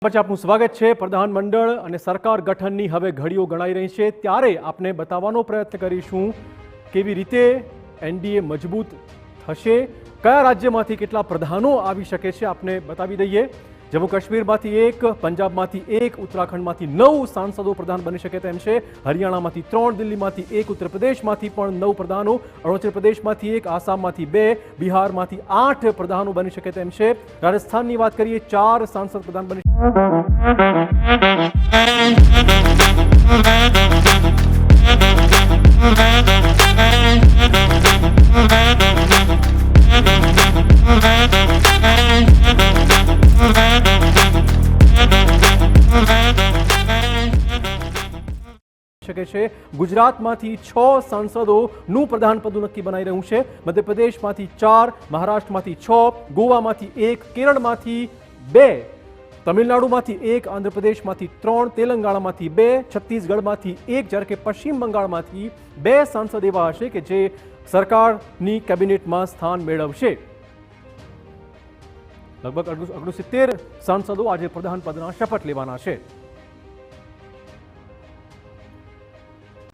આપનું સ્વાગત છે। પ્રધાનમંડળ અને સરકાર ગઠનની હવે ઘડીઓ ગણાઈ રહી છે, ત્યારે આપને બતાવવાનો પ્રયત્ન કરીશું કેવી રીતે એનડીએ મજબૂત થશે, કયા રાજ્યમાંથી કેટલા પ્રધાનો આવી શકે છે આપને બતાવી દઈએ। જમ્મુ કાશ્મીરમાંથી 1, પંજાબમાંથી 1, ઉત્તરાખંડમાંથી 9 સાંસદો પ્રધાન બની શકે તેમ છે। હરિયાણામાંથી 3, દિલ્હીમાંથી 1, ઉત્તર પ્રદેશમાંથી પણ 9 પ્રધાનો, અરુણાચલ પ્રદેશમાંથી 1, આસામમાંથી 2, બિહારમાંથી 8 પ્રધાનો બની શકે તેમ છે। રાજસ્થાનની વાત કરીએ 4 સાંસદ પ્રધાન બની શકે છે। ગુજરાતમાંથી 6 સાંસદોનું પ્રધાન પદ નક્કી બનાઈ રહ્યું છે। મધ્યપ્રદેશમાંથી 4, મહારાષ્ટ્રમાંથી 6, ગોવામાંથી 1, કેરળમાંથી 2, તમિલનાડુમાંથી 1, આંધ્રપ્રદેશમાંથી 3, તેલંગાણામાંથી 2, છત્તીસગઢમાંથી 1, જ્યારે કે પશ્ચિમ બંગાળમાંથી 2 સાંસદ એવા હશે કે જે સરકારની કેબિનેટમાં સ્થાન મેળવશે। લગભગ 69 સાંસદો આજે પ્રધાન પદના શપથ લેવાના છે।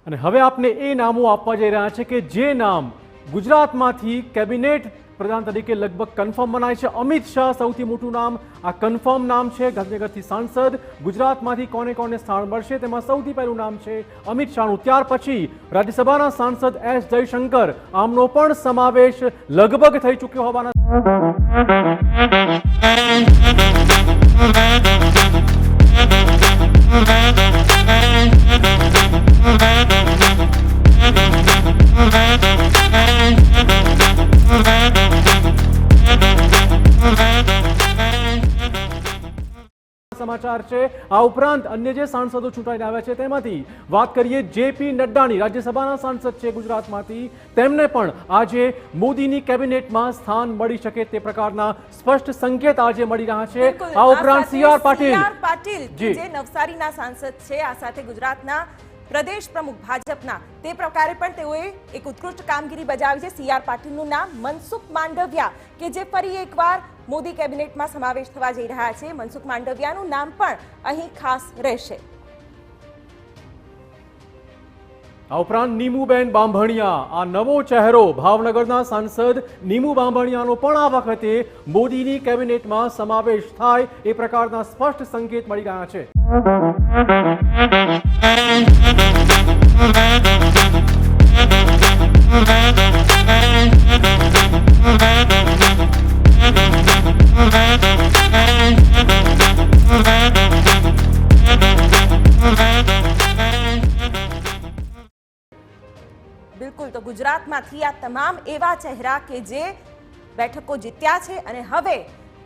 અને હવે આપને એ નામો આપવા જઈ રહ્યા છે કે જે નામ ગુજરાતમાંથી કેબિનેટ પ્રધાન તરીકે લગભગ કન્ફર્મ મનાય છે। અમિત શાહ સૌથી મોટું નામ, આ કન્ફર્મ નામ છે। ગાંધીનગરથી સાંસદ, ગુજરાતમાંથી કોને કોને સ્થાન મળશે તેમાં સૌથી પહેલું નામ છે અમિત શાહનું। ત્યાર પછી રાજ્યસભાના સાંસદ એસ જયશંકર, આમનો પણ સમાવેશ લગભગ થઈ ચૂક્યો હોવાના સમાચાર છે। આ ઉપરાંત અન્ય જે સાંસદો ચૂંટાઈને આવ્યા છે તેમાંથી વાત કરીએ જેપી નડ્ડાની, રાજ્યસભાના સાંસદ છે ગુજરાતમાંથી, તેમને પણ આજે મોદીની કેબિનેટમાં સ્થાન મળી શકે તે પ્રકારના સ્પષ્ટ સંકેત આજે મળી રહ્યા છે। આ ઉપરાંત સીઆર પાટીલ જે નવસારીના સાંસદ છે, આ સાથે ગુજરાતના પ્રદેશ પ્રમુખ ભાજપના, તે પ્રકારે પણ તેઓએ એક ઉત્કૃષ્ટ કામગીરી બજાવી છે। સીઆર પાટીલનું નામ, મનસુખ માંડવિયા કે જે ફરી એકવાર મોદી કેબિનેટમાં સમાવેશ થવા જઈ રહ્યા છે, મનસુખ માંડવિયાનું નામ પણ અહીં ખાસ રહેશે। આ ઉપરાંત નીમુબેન બાંભણિયા, આ નવો ચહેરો, ભાવનગરના સાંસદ નીમુ બાંભણિયાનો પણ આ વખતે મોદીની કેબિનેટમાં સમાવેશ થાય એ પ્રકારના સ્પષ્ટ સંકેત મળી રહ્યા છે। બિલકુલ, તો ગુજરાતમાંથી આ તમામ એવા ચહેરા કે જે બેઠકો જીત્યા છે અને હવે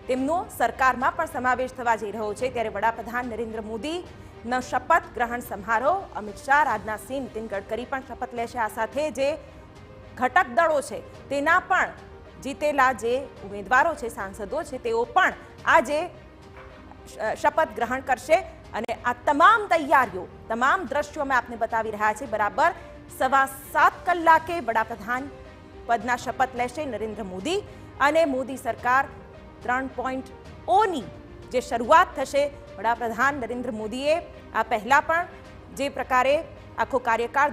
તેમનો સરકારમાં પણ સમાવેશ થવા જઈ રહ્યો છે, ત્યારે વડાપ્રધાન નરેન્દ્ર મોદીનો શપથ ગ્રહણ સમારોહ, અમિત શાહ, રાજનાથ સિંહ, નીતિન ગડકરી પણ શપથ લેશે। આ સાથે જે ઘટક દળો છે તેના પણ જીતેલા જે ઉમેદવારો છે, સાંસદો છે, તેઓ પણ આજે શપથ ગ્રહણ કરશે। અને આ તમામ તૈયારીઓ, તમામ દ્રશ્યો અમે આપને બતાવી રહ્યા છે। બરાબર 7:15 કલાકે વડાપ્રધાન પદના શપથ લેશે નરેન્દ્ર મોદી અને મોદી સરકાર 3.0ની જે શરૂઆત થશે। વડાપ્રધાન નરેન્દ્ર મોદીએ આ પહેલા પણ જે પ્રકારે આખો કાર્યકાળ